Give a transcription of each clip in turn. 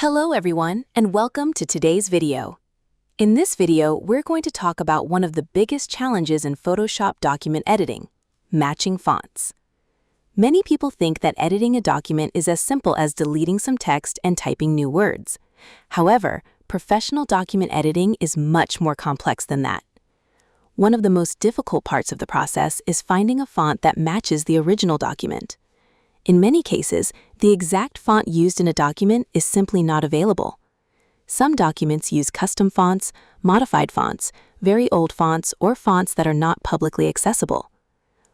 Hello everyone, and welcome to today's video. In this video, we're going to talk about one of the biggest challenges in Photoshop document editing, matching fonts. Many people think that editing a document is as simple as deleting some text and typing new words. However, professional document editing is much more complex than that. One of the most difficult parts of the process is finding a font that matches the original document. In many cases, the exact font used in a document is simply not available. Some documents use custom fonts, modified fonts, very old fonts, or fonts that are not publicly accessible.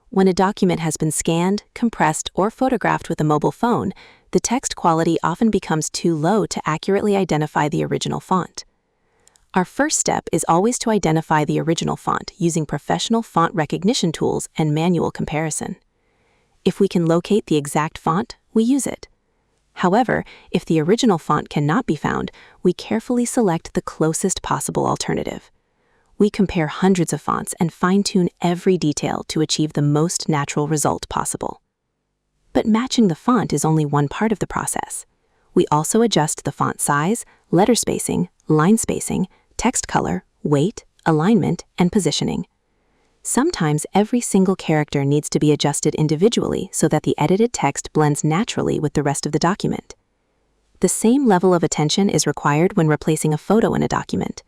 When a document has been scanned, compressed, or photographed with a mobile phone, the text quality often becomes too low to accurately identify the original font. Our first step is always to identify the original font using professional font recognition tools and manual comparison. If we can locate the exact font, we use it. However, if the original font cannot be found, we carefully select the closest possible alternative. We compare hundreds of fonts and fine-tune every detail to achieve the most natural result possible. But matching the font is only one part of the process. We also adjust the font size, letter spacing, line spacing, text color, weight, alignment, and positioning. Sometimes every single character needs to be adjusted individually so that the edited text blends naturally with the rest of the document. The same level of attention is required when replacing a photo in a document.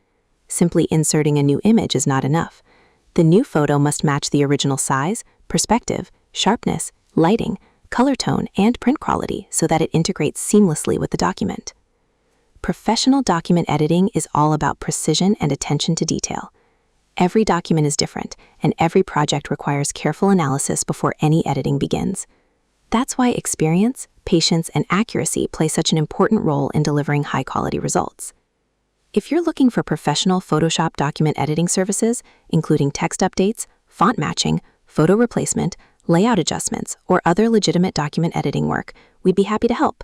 Simply inserting a new image is not enough. The new photo must match the original size, perspective, sharpness, lighting, color tone, and print quality so that it integrates seamlessly with the document. Professional document editing is all about precision and attention to detail. Every document is different, and every project requires careful analysis before any editing begins. That's why experience, patience, and accuracy play such an important role in delivering high-quality results. If you're looking for professional Photoshop document editing services, including text updates, font matching, photo replacement, layout adjustments, or other legitimate document editing work, we'd be happy to help.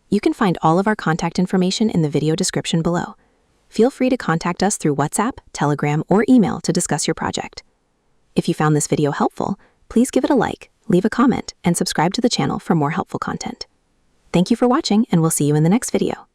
You can find all of our contact information in the video description below. Feel free to contact us through WhatsApp, Telegram, or email to discuss your project. If you found this video helpful, please give it a like, leave a comment, and subscribe to the channel for more helpful content. Thank you for watching, and we'll see you in the next video.